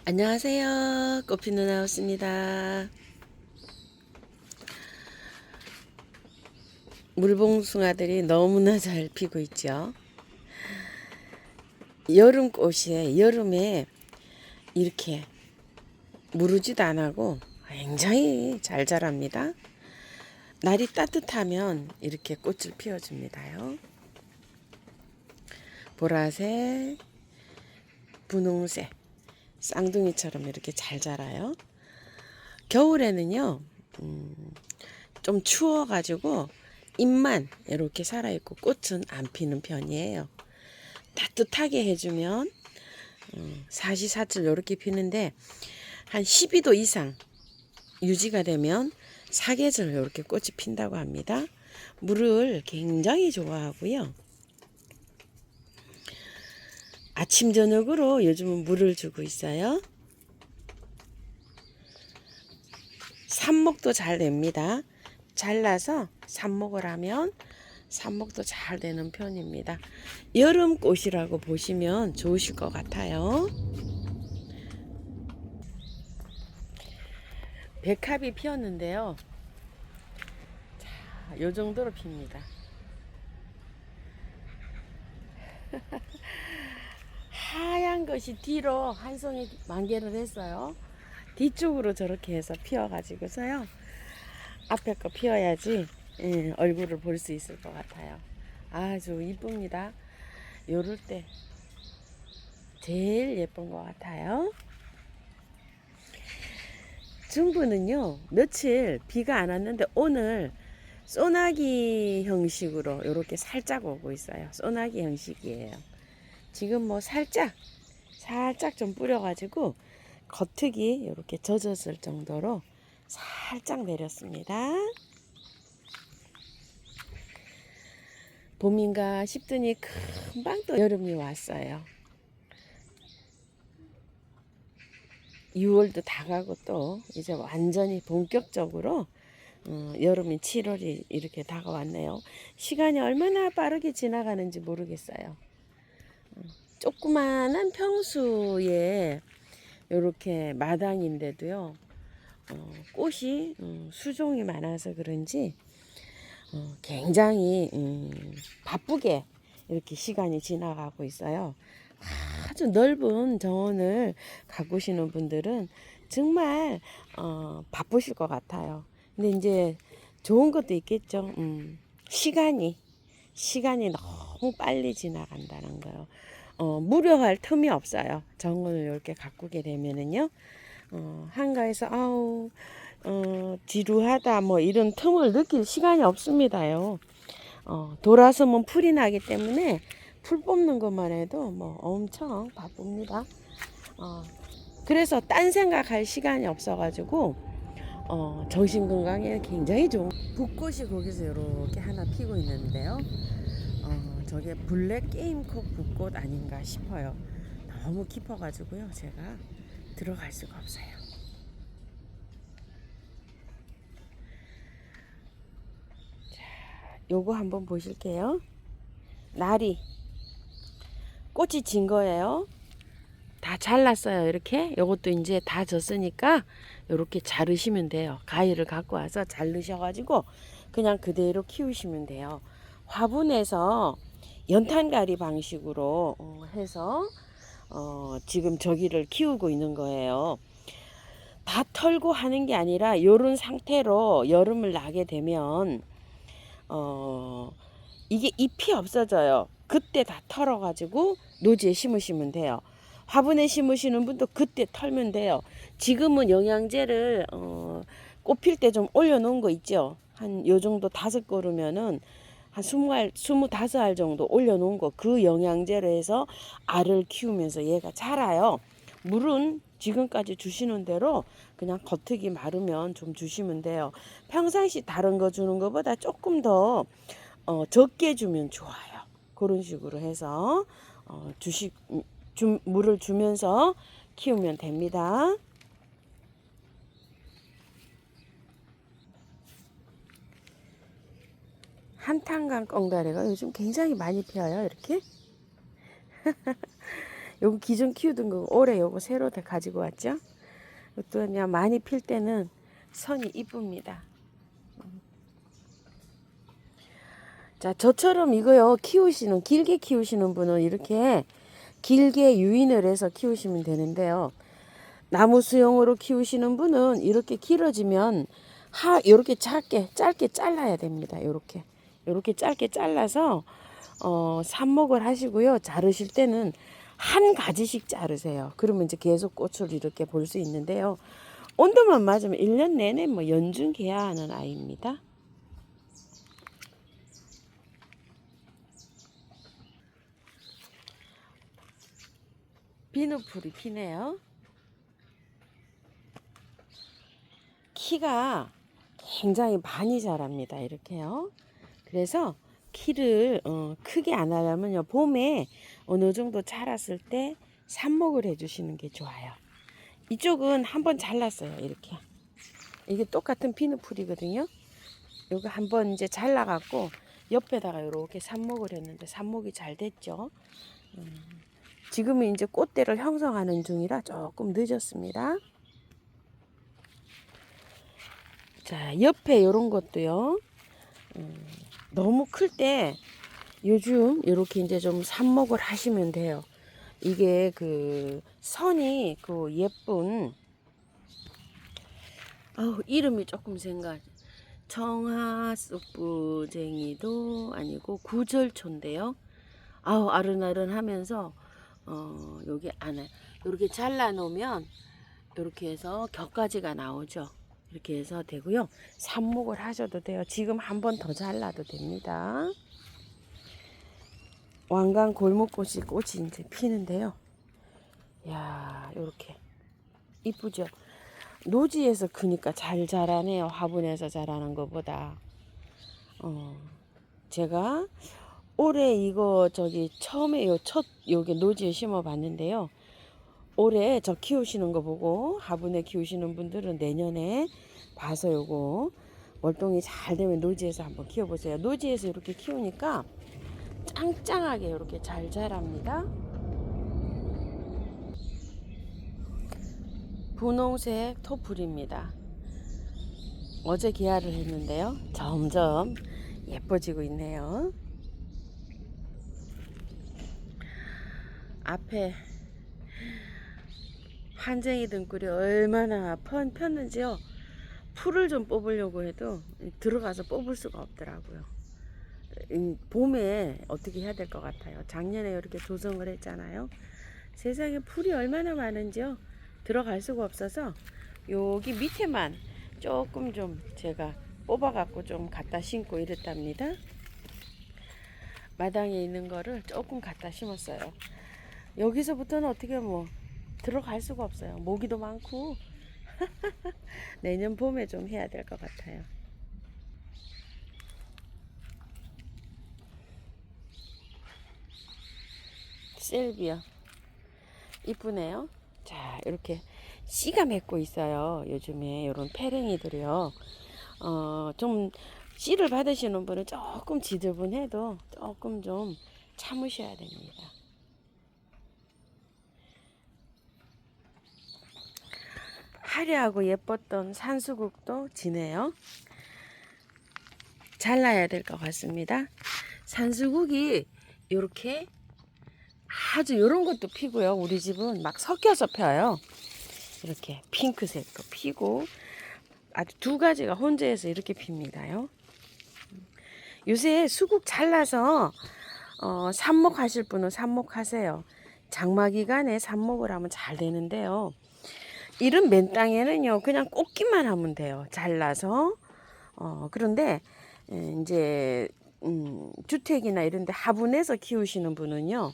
안녕하세요. 꽃피 누나였습니다. 물봉숭아들이 너무나 잘 피고 있죠. 여름꽃에 여름에 이렇게 무르지도 안 하고 굉장히 잘 자랍니다. 날이 따뜻하면 이렇게 꽃을 피워줍니다요. 보라색, 분홍색, 쌍둥이처럼 이렇게 잘 자라요. 겨울에는요, 좀 추워가지고 잎만 이렇게 살아있고 꽃은 안 피는 편이에요. 따뜻하게 해주면 사시사철 이렇게 피는데 한 12도 이상 유지가 되면 사계절 이렇게 꽃이 핀다고 합니다. 물을 굉장히 좋아하고요. 아침 저녁으로 요즘은 물을 주고 있어요. 삽목도 잘 냅니다. 잘라서 삽목을 하면 삽목도 잘 되는 편입니다. 여름꽃이라고 보시면 좋으실 것 같아요. 백합이 피었는데요. 자, 요 정도로 핍니다. 하얀 것이 뒤로 한 송이 만개를 했어요. 뒤쪽으로 저렇게 해서 피어가지고서요. 앞에 거 피어야지 얼굴을 볼 수 있을 것 같아요. 아주 이쁩니다. 요럴 때 제일 예쁜 것 같아요. 중부는요, 며칠 비가 안 왔는데 오늘 소나기 형식으로 이렇게 살짝 오고 있어요. 소나기 형식이에요. 지금 뭐 살짝 좀 뿌려가지고 겉흙이 이렇게 젖었을 정도로 살짝 내렸습니다. 봄인가 싶더니 금방 또 여름이 왔어요. 6월도 다 가고 또 이제 완전히 본격적으로 여름인 7월이 이렇게 다가왔네요. 시간이 얼마나 빠르게 지나가는지 모르겠어요. 조그마한 평수에 이렇게 마당인데도요. 꽃이 수종이 많아서 그런지 굉장히 바쁘게 이렇게 시간이 지나가고 있어요. 아주 넓은 정원을 가꾸시는 분들은 정말 바쁘실 것 같아요. 근데 이제 좋은 것도 있겠죠. 시간이 너무 빨리 지나간다는 거요. 무료할 틈이 없어요. 정원을 이렇게 가꾸게 되면은요. 한가해서 지루하다 뭐 이런 틈을 느낄 시간이 없습니다요. 돌아서면 풀이 나기 때문에 풀 뽑는 것만 해도 뭐 엄청 바쁩니다. 그래서 딴 생각할 시간이 없어가지고 정신 건강에 굉장히 좋은 붓꽃이 거기서 이렇게 하나 피고 있는데요. 저게 블랙 게임콕 붓꽃 아닌가 싶어요. 너무 깊어가지고요, 제가 들어갈 수가 없어요. 요거 한번 보실게요. 날이 꽃이 진 거예요. 다 잘랐어요. 이렇게 요것도 이제 다 졌으니까 이렇게 자르시면 돼요. 가위를 갖고 와서 자르셔가지고 그냥 그대로 키우시면 돼요. 화분에서 연탄가리 방식으로 해서 지금 저기를 키우고 있는 거예요. 다 털고 하는 게 아니라 요런 상태로 여름을 나게 되면 이게 잎이 없어져요. 그때 다 털어가지고 노지에 심으시면 돼요. 화분에 심으시는 분도 그때 털면 돼요. 지금은 영양제를 꽃 필 때 좀 올려놓은 거 있죠. 한 요 정도 5그루면은 한 20알, 25알 정도 올려놓은 거 그 영양제로 해서 알을 키우면서 얘가 자라요. 물은 지금까지 주시는 대로 그냥 겉흙이 마르면 좀 주시면 돼요. 평상시 다른 거 주는 것보다 조금 더 적게 주면 좋아요. 그런 식으로 해서 물을 주면서 키우면 됩니다. 한탄강 꽁다리가 요즘 굉장히 많이 피어요. 이렇게 요거 기존 키우던 거 올해 요거 새로 다 가지고 왔죠. 또 그냥 많이 필 때는 선이 이쁩니다. 자, 저처럼 이거요 키우시는 길게 키우시는 분은 이렇게 길게 유인을 해서 키우시면 되는데요. 나무 수용으로 키우시는 분은 이렇게 길어지면 이렇게 짧게 잘라야 됩니다. 이렇게 짧게 잘라서 삽목을 하시고요. 자르실 때는 한 가지씩 자르세요. 그러면 이제 계속 꽃을 이렇게 볼 수 있는데요. 온도만 맞으면 1년 내내 뭐 연중 개화하는 아이입니다. 비누풀이 피네요. 키가 굉장히 많이 자랍니다. 이렇게요. 그래서 키를 크게 안 하려면요. 봄에 어느 정도 자랐을 때 삽목을 해주시는 게 좋아요. 이쪽은 한번 잘랐어요. 이렇게. 이게 똑같은 비누풀이거든요. 요거 한번 이제 잘라갖고 옆에다가 이렇게 삽목을 했는데 삽목이 잘 됐죠. 지금은 이제 꽃대를 형성하는 중이라 조금 늦었습니다. 자, 옆에 이런 것도요. 너무 클 때 요즘 이렇게 이제 좀 삽목을 하시면 돼요. 이게 그 선이 그 예쁜 이름이 조금 생각. 청하쑥부쟁이도 아니고 구절초인데요. 아른아른하면서 여기 안에 이렇게 잘라 놓으면 이렇게 해서 격가지가 나오죠. 이렇게 해서 되고요. 삽목을 하셔도 돼요. 지금 한 번 더 잘라도 됩니다. 왕관 골목꽃이 이제 피는데요. 야, 이렇게 이쁘죠. 노지에서 크니까 잘 자라네요. 화분에서 자라는 것보다. 제가 올해 이거 처음에 요게 노지에 심어 봤는데요. 올해 저 키우시는 거 보고 화분에 키우시는 분들은 내년에 봐서 요거 월동이 잘 되면 노지에서 한번 키워보세요. 노지에서 이렇게 키우니까 짱짱하게 이렇게 잘 자랍니다. 분홍색 토풀입니다. 어제 개화를 했는데요. 점점 예뻐지고 있네요. 앞에 한쟁이 등굴이 얼마나 폈는지요. 풀을 좀 뽑으려고 해도 들어가서 뽑을 수가 없더라고요. 봄에 어떻게 해야 될 것 같아요. 작년에 이렇게 조성을 했잖아요. 세상에 풀이 얼마나 많은지요. 들어갈 수가 없어서 여기 밑에만 조금 좀 제가 뽑아 갖고 좀 갖다 심고 이랬답니다. 마당에 있는 거를 조금 갖다 심었어요. 여기서부터는 어떻게 뭐 들어갈 수가 없어요. 모기도 많고. 내년 봄에 좀 해야 될 것 같아요. 셀비어 이쁘네요. 자, 이렇게 씨가 맺고 있어요. 요즘에 이런 페랭이들이요. 좀 씨를 받으시는 분은 조금 지저분해도 조금 좀 참으셔야 됩니다. 화려하고 예뻤던 산수국도 지네요. 잘라야 될 것 같습니다. 산수국이 이렇게 아주 이런 것도 피고요. 우리 집은 막 섞여서 펴요. 이렇게 핑크색도 피고 아주 두 가지가 혼재해서 이렇게 핍니다요. 요새 수국 잘라서 삽목하실 분은 삽목하세요. 장마 기간에 삽목을 하면 잘 되는데요. 이런 맨 땅에는요 그냥 꽂기만 하면 돼요. 잘라서 그런데 이제 주택이나 이런데 화분에서 키우시는 분은요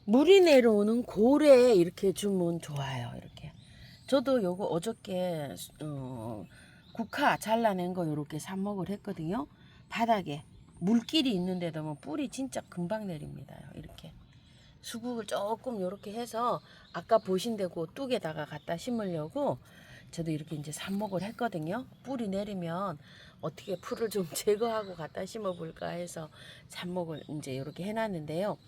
물이 내려오는 고래에 이렇게 주면 좋아요. 이렇게 저도 요거 어저께 국화 잘라낸 거 이렇게 삽목을 했거든요. 바닥에 물길이 있는데도 뭐 뿔이 진짜 금방 내립니다. 이렇게 수국을 조금 이렇게 해서 아까 보신 데고 뚝에다가 갖다 심으려고 저도 이렇게 이제 삽목을 했거든요. 뿔이 내리면 어떻게 풀을 좀 제거하고 갖다 심어 볼까 해서 삽목을 이제 이렇게 해놨는데요.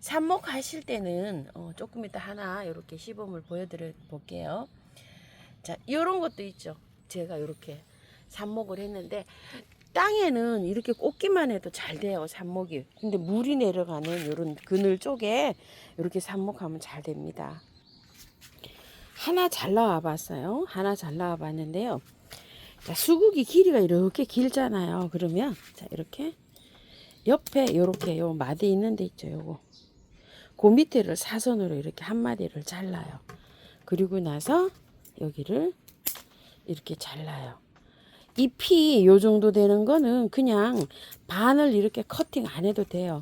삽목 하실 때는 조금 이따 하나 이렇게 시범을 보여드려 볼게요. 자, 이런 것도 있죠. 제가 이렇게 삽목을 했는데 땅에는 이렇게 꽂기만 해도 잘 돼요, 삽목이. 근데 물이 내려가는 이런 그늘 쪽에 이렇게 삽목하면 잘 됩니다. 하나 잘 나와 봤어요. 하나 잘 나와 봤는데요. 자, 수국이 길이가 이렇게 길잖아요. 그러면 자, 이렇게 옆에 이렇게 요 마디 있는 데 있죠. 요거. 그 밑에를 사선으로 이렇게 한 마디를 잘라요. 그리고 나서 여기를 이렇게 잘라요. 잎이 요 정도 되는 거는 그냥 반을 이렇게 커팅 안 해도 돼요.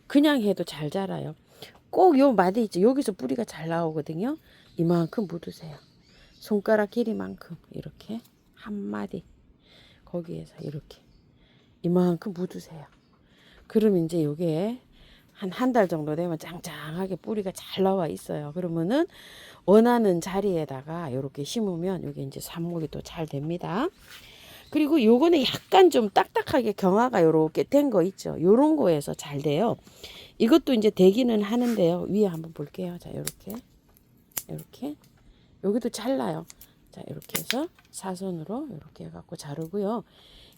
그냥 해도 잘 자라요. 꼭 요 마디 있죠. 여기서 뿌리가 잘 나오거든요. 이만큼 묻으세요. 손가락 길이만큼 이렇게 한 마디 거기에서 이렇게 이만큼 묻으세요. 그럼 이제 요게 한 달 정도 되면 짱짱하게 뿌리가 잘 나와 있어요. 그러면은 원하는 자리에다가 이렇게 심으면 요게 이제 삽목이 또 잘 됩니다. 그리고 요거는 약간 좀 딱딱하게 경화가 요렇게 된 거 있죠. 요런 거에서 잘 돼요. 이것도 이제 되기는 하는데요. 위에 한번 볼게요. 자, 요렇게 여기도 잘라요. 자, 이렇게 해서 사선으로 이렇게 해갖고 자르고요.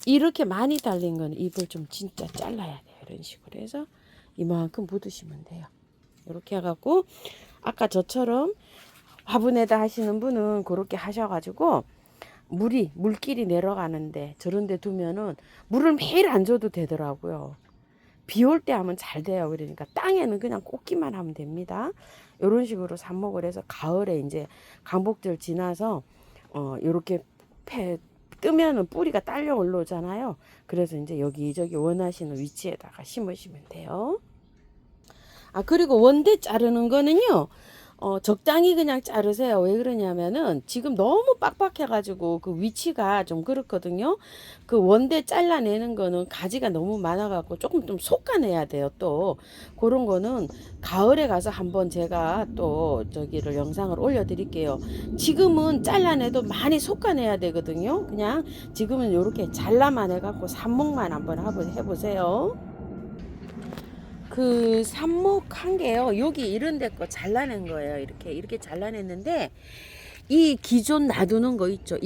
이렇게 많이 달린 건 잎을 좀 진짜 잘라야 돼요. 이런 식으로 해서 이만큼 묻으시면 돼요. 이렇게 해갖고 아까 저처럼 화분에다 하시는 분은 그렇게 하셔가지고 물길이 내려가는데 저런 데 두면은 물을 매일 안 줘도 되더라고요. 비 올 때 하면 잘 돼요. 그러니까 땅에는 그냥 꽂기만 하면 됩니다. 이런 식으로 삽목을 해서 가을에 이제 강복절 지나서 요렇게 뜨면은 뿌리가 딸려 올라오잖아요. 그래서 이제 여기저기 원하시는 위치에다가 심으시면 돼요. 아, 그리고 원대 자르는 거는요. 적당히 그냥 자르세요. 왜 그러냐면은 지금 너무 빡빡해가지고 그 위치가 좀 그렇거든요. 그 원대 잘라내는 거는 가지가 너무 많아갖고 조금 좀 솎아내야 돼요. 또 그런 거는 가을에 가서 한번 제가 또 저기를 영상을 올려드릴게요. 지금은 잘라내도 많이 솎아내야 되거든요. 그냥 지금은 이렇게 잘라만 해갖고 삽목만 한번 해보세요. 그 삽목 게요. 여기 이런 데 거 잘라낸 거예요. 이렇게 잘라냈는데 이 기존 놔두는 거 있죠.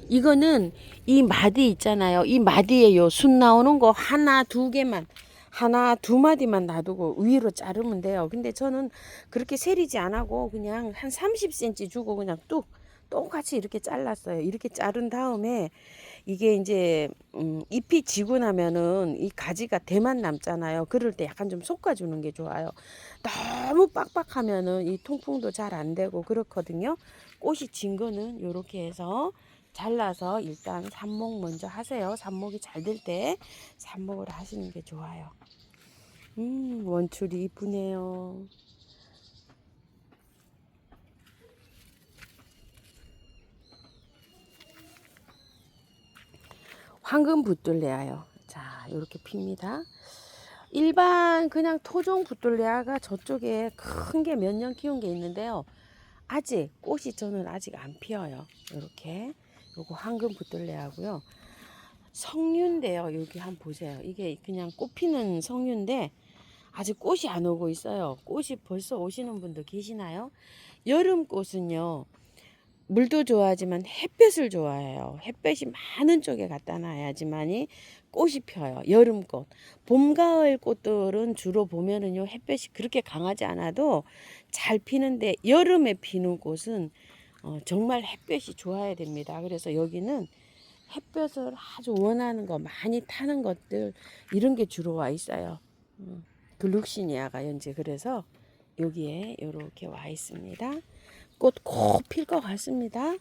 이거는 이 마디 있잖아요. 이 마디에 요 순 나오는 거 하나 두 마디만 놔두고 위로 자르면 돼요. 근데 저는 그렇게 세리지 안 하고 그냥 한 30cm 주고 그냥 뚝 똑같이 이렇게 잘랐어요. 이렇게 자른 다음에 이게 이제 잎이 지고 나면은 이 가지가 대만 남잖아요. 그럴 때 약간 좀 솎아주는 게 좋아요. 너무 빡빡하면은 이 통풍도 잘 안 되고 그렇거든요. 꽃이 진 거는 요렇게 해서 잘라서 일단 삽목 먼저 하세요. 삽목이 잘 될 때 삽목을 하시는 게 좋아요. 원출이 이쁘네요. 황금 붙들레아요. 자, 이렇게 핍니다. 일반 그냥 토종 붙들레아가 저쪽에 큰 게 몇 년 키운 게 있는데요. 아직 꽃이 저는 아직 안 피어요. 이렇게 요거 황금 붙들레아고요. 석류인데요. 여기 한번 보세요. 이게 그냥 꽃 피는 석류인데 아직 꽃이 안 오고 있어요. 꽃이 벌써 오시는 분도 계시나요? 여름 꽃은요. 물도 좋아하지만 햇볕을 좋아해요. 햇볕이 많은 쪽에 갖다 놔야지만이 꽃이 펴요. 여름꽃. 봄, 가을 꽃들은 주로 보면은요, 햇볕이 그렇게 강하지 않아도 잘 피는데 여름에 피는 꽃은 정말 햇볕이 좋아야 됩니다. 그래서 여기는 햇볕을 아주 원하는 거 많이 타는 것들 이런 게 주로 와 있어요. 글룩시니아가 현재 그래서 여기에 이렇게 와 있습니다. 꽃 꼭 필 것 같습니다.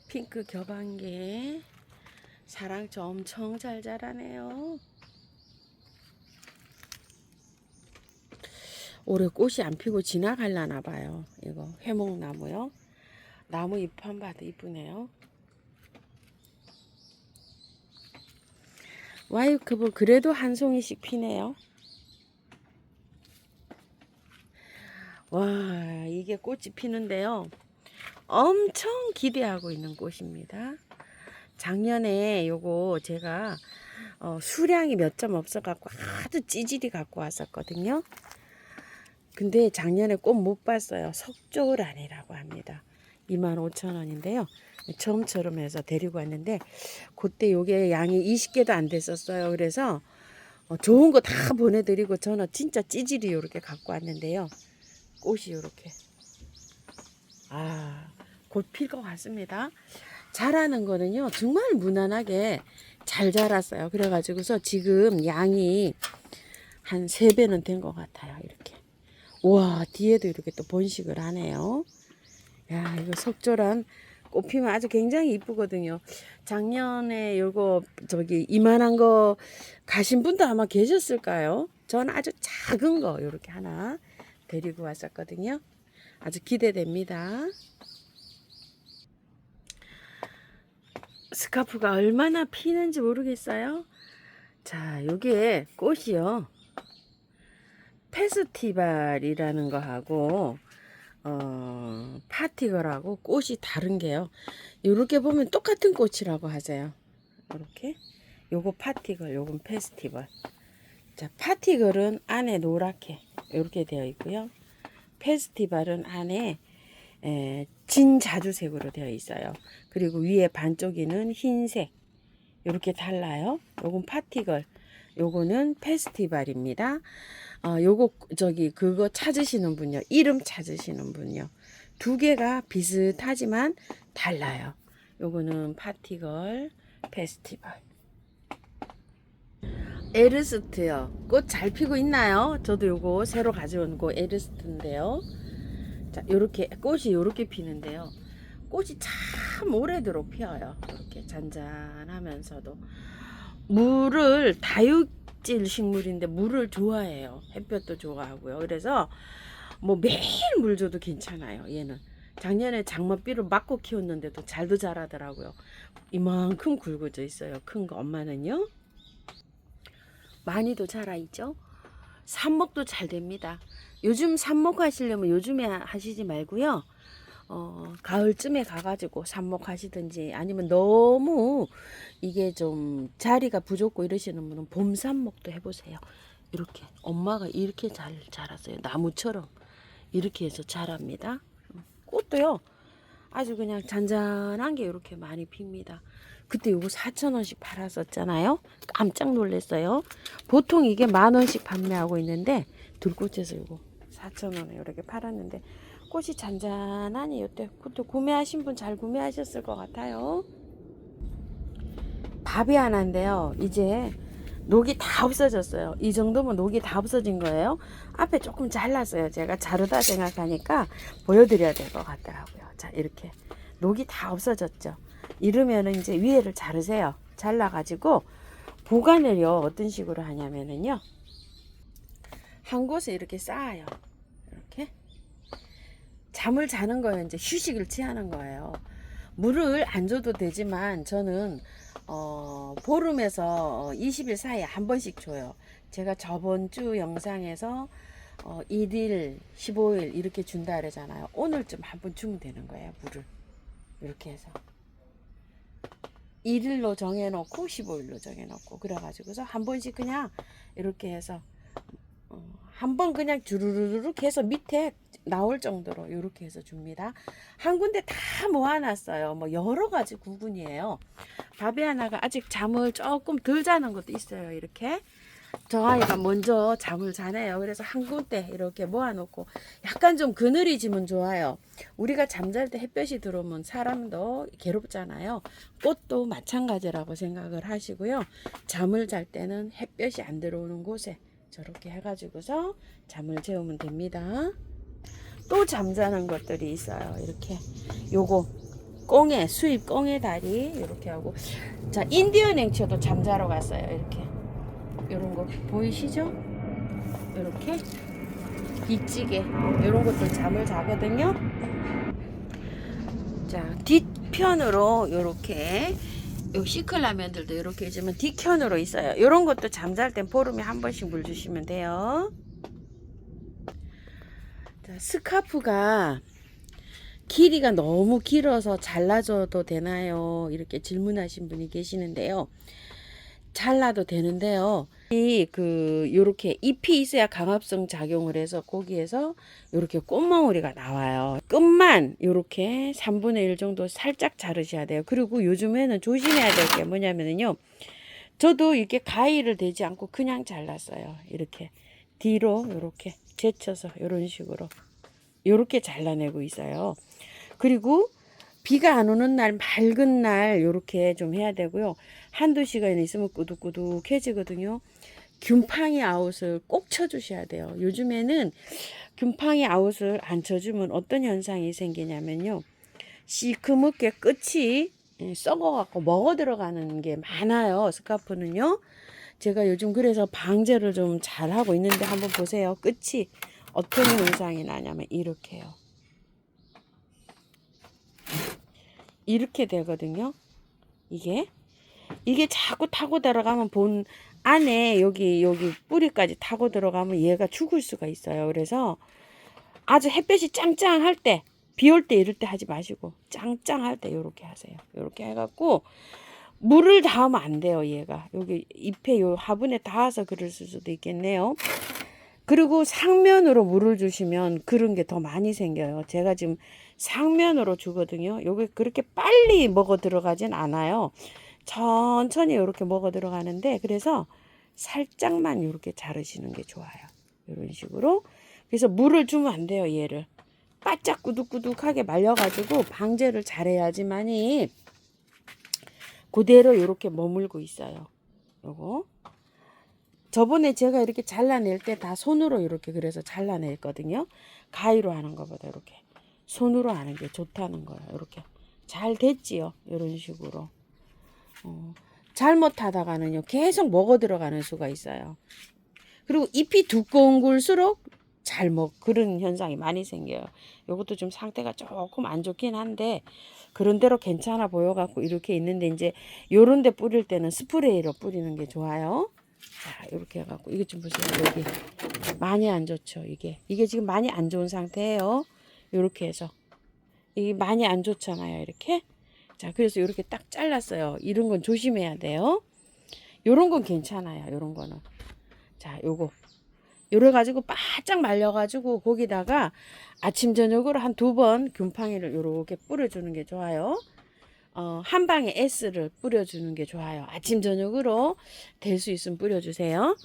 핑크 겨방개 사랑초 엄청 잘 자라네요. 올해 꽃이 안 피고 지나갈라나 봐요. 이거 회목나무요. 나무 잎 한 봐도 이쁘네요. 와이크볼 그래도 한 송이씩 피네요. 와, 이게 꽃이 피는데요. 엄청 기대하고 있는 꽃입니다. 작년에 요거 제가 수량이 몇 점 없어갖고 아주 찌질이 갖고 왔었거든요. 근데 작년에 꽃 못 봤어요. 석조란이라고 합니다. 25,000원인데요. 처음처럼 해서 데리고 왔는데 그때 요게 양이 20개도 안 됐었어요. 그래서 좋은 거 다 보내드리고 저는 진짜 찌질이 이렇게 갖고 왔는데요. 꽃이 이렇게 곧 필 것 같습니다. 자라는 거는요 정말 무난하게 잘 자랐어요. 그래가지고서 지금 양이 한 3배는 된 것 같아요. 이렇게. 우와, 뒤에도 이렇게 또 번식을 하네요. 야, 이거 석조란 꽃 피면 아주 굉장히 이쁘거든요. 작년에 요거 이만한 거 가신 분도 아마 계셨을까요? 저는 아주 작은 거 요렇게 하나 데리고 왔었거든요. 아주 기대됩니다. 스카프가 얼마나 피는지 모르겠어요. 자, 요게 꽃이요. 페스티벌이라는 거하고 파티걸하고 꽃이 다른 게요. 요렇게 보면 똑같은 꽃이라고 하세요. 이렇게. 요거 파티걸, 요건 페스티벌. 자, 파티걸은 안에 노랗게 이렇게 되어 있고요. 페스티벌은 안에 진 자주색으로 되어 있어요. 그리고 위에 반쪽에는 흰색. 이렇게 달라요. 요건 파티걸, 요거는 페스티벌입니다. 요거 그거 찾으시는 분요. 이름 찾으시는 분요. 두 개가 비슷하지만 달라요. 요거는 파티걸, 페스티벌. 에르스트요. 꽃 잘 피고 있나요? 저도 요거 새로 가져온 거 에르스트인데요. 자, 요렇게 꽃이 요렇게 피는데요. 꽃이 참 오래도록 피어요. 이렇게 잔잔하면서도 물을 다육질 식물인데 물을 좋아해요. 햇볕도 좋아하고요. 그래서 뭐 매일 물 줘도 괜찮아요. 얘는 작년에 장맛비를 맞고 키웠는데도 잘도 자라더라고요. 이만큼 굵어져 있어요. 큰 거. 엄마는요 많이도 자라있죠. 삽목도 잘 됩니다. 요즘 삽목 하시려면 요즘에 하시지 말고요. 가을쯤에 가가지고 삽목하시든지 아니면 너무 이게 좀 자리가 부족고 이러시는 분은 봄 삽목도 해보세요. 이렇게 엄마가 이렇게 잘 자랐어요. 나무처럼 이렇게 해서 자랍니다. 꽃도요 아주 그냥 잔잔한 게 이렇게 많이 핍니다. 그때 요거 4,000원씩 팔았었잖아요. 깜짝 놀랐어요. 보통 이게 10,000원씩 판매하고 있는데 들꽃에서 요거 4,000원에 이렇게 팔았는데 꽃이 잔잔하니 이때 그것도 구매하신 분 잘 구매하셨을 것 같아요. 밥이 하나인데요. 이제 녹이 다 없어졌어요. 이 정도면 녹이 다 없어진 거예요. 앞에 조금 잘랐어요. 제가 자르다 생각하니까 보여드려야 될 것 같더라고요. 자, 이렇게 녹이 다 없어졌죠. 이러면은 이제 위에를 자르세요. 잘라가지고 보관을요 어떤 식으로 하냐면은요 한 곳에 이렇게 쌓아요. 이렇게 잠을 자는 거예요. 이제 휴식을 취하는 거예요. 물을 안 줘도 되지만 저는 보름에서 20일 사이에 한 번씩 줘요. 제가 저번 주 영상에서 1일, 15일 이렇게 준다 그러잖아요. 오늘쯤 한 번 주면 되는 거예요. 물을 이렇게 해서 1일로 정해놓고 15일로 정해놓고 그래가지고서 한 번씩 그냥 이렇게 해서 한 번 그냥 주르르륵 해서 밑에 나올 정도로 이렇게 해서 줍니다. 한 군데 다 모아놨어요. 뭐 여러 가지 구분이에요. 바비 하나가 아직 잠을 조금 덜 자는 것도 있어요. 이렇게 저 아이가 먼저 잠을 자네요. 그래서 한 군데 이렇게 모아놓고 약간 좀 그늘이지면 좋아요. 우리가 잠잘 때 햇볕이 들어오면 사람도 괴롭잖아요. 꽃도 마찬가지라고 생각을 하시고요. 잠을 잘 때는 햇볕이 안 들어오는 곳에 저렇게 해가지고서 잠을 재우면 됩니다. 또 잠자는 것들이 있어요. 이렇게 요거 꽁에 수입 꽁에 다리 이렇게 하고 자 인디언 앵초도 잠자러 갔어요. 이렇게 요런 거 보이시죠? 이렇게 빗지게 요런 것도 잠을 자거든요. 자 뒷편으로 요렇게 요 시클라면들도 이렇게 해주면 뒷편으로 있어요. 이런 것도 잠잘 땐 보름에 한 번씩 물 주시면 돼요. 자, 스카프가 길이가 너무 길어서 잘라줘도 되나요? 이렇게 질문하신 분이 계시는데요. 잘라도 되는데요. 요렇게 잎이 있어야 강압성 작용을 해서 고기에서 요렇게 꽃망울이가 나와요. 끝만 요렇게 3분의 1 정도 살짝 자르셔야 돼요. 그리고 요즘에는 조심해야 될 게 뭐냐면요. 저도 이렇게 가위를 대지 않고 그냥 잘랐어요. 이렇게 뒤로 요렇게 제쳐서 요런 식으로 요렇게 잘라내고 있어요. 그리고 비가 안 오는 날, 맑은 날 요렇게 좀 해야 되고요. 한두 시간 있으면 꾸둑꾸둑해지거든요. 균팡이 아웃을 꼭 쳐주셔야 돼요. 요즘에는 균팡이 아웃을 안 쳐주면 어떤 현상이 생기냐면요. 시커멓게 끝이 썩어갖고 먹어 들어가는 게 많아요. 스카프는요. 제가 요즘 그래서 방제를 좀 잘하고 있는데 한번 보세요. 끝이 어떤 현상이 나냐면 이렇게요. 이렇게 되거든요. 이게 자꾸 타고 들어가면 본 안에 여기 뿌리까지 타고 들어가면 얘가 죽을 수가 있어요. 그래서 아주 햇볕이 짱짱할 때, 비 올 때 이럴 때 하지 마시고 짱짱할 때 요렇게 하세요. 요렇게 해갖고 물을 닿으면 안 돼요. 얘가 여기 잎에 요 화분에 닿아서 그럴 수도 있겠네요. 그리고 상면으로 물을 주시면 그런 게 더 많이 생겨요. 제가 지금 상면으로 주거든요. 요게 그렇게 빨리 먹어 들어가진 않아요. 천천히 이렇게 먹어 들어가는데, 그래서 살짝만 이렇게 자르시는 게 좋아요. 이런 식으로. 그래서 물을 주면 안 돼요. 얘를 바짝 꾸둑꾸둑하게 말려가지고 방제를 잘해야지만이 그대로 이렇게 머물고 있어요. 요거 저번에 제가 이렇게 잘라낼 때 다 손으로 이렇게 그래서 잘라냈거든요. 가위로 하는 것보다 이렇게 손으로 하는 게 좋다는 거예요. 이렇게 잘 됐지요. 이런 식으로. 잘못하다가는요 계속 먹어 들어가는 수가 있어요. 그리고 잎이 두꺼운 굴수록 그런 현상이 많이 생겨요. 이것도 좀 상태가 조금 안 좋긴 한데 그런 대로 괜찮아 보여 갖고 이렇게 있는데, 이제 요런 데 뿌릴 때는 스프레이로 뿌리는 게 좋아요. 자, 이렇게 해갖고 이것 좀 보세요. 여기 많이 안 좋죠. 이게 지금 많이 안 좋은 상태예요. 이렇게 해서 이게 많이 안 좋잖아요. 이렇게. 자, 그래서 이렇게 딱 잘랐어요. 이런 건 조심해야 돼요. 요런 건 괜찮아요. 요런 거는. 자, 요래 가지고 바짝 말려 가지고 거기다가 아침 저녁으로 한 2번 균팡이를 요렇게 뿌려주는 게 좋아요. 한 방에 S를 뿌려주는 게 좋아요. 아침 저녁으로 될 수 있으면 뿌려주세요.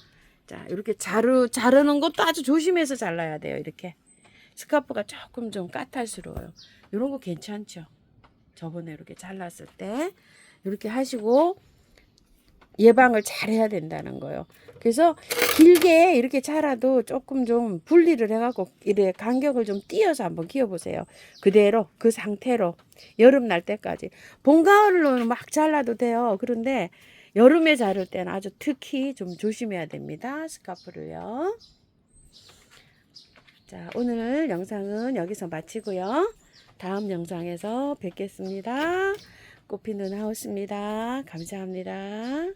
자, 이렇게 자르는 것도 아주 조심해서 잘라야 돼요. 이렇게 스카프가 조금 좀 까탈스러워요. 이런 거 괜찮죠? 저번에 이렇게 잘랐을 때 이렇게 하시고 예방을 잘 해야 된다는 거예요. 그래서 길게 이렇게 자라도 조금 좀 분리를 해갖고 이래 간격을 좀 띄어서 한번 키워보세요. 그대로 그 상태로 여름 날 때까지. 봄 가을로는 막 잘라도 돼요. 그런데 여름에 자를 때는 아주 특히 좀 조심해야 됩니다. 스카프를요. 자, 오늘 영상은 여기서 마치고요. 다음 영상에서 뵙겠습니다. 꽃피는 하우스입니다. 감사합니다.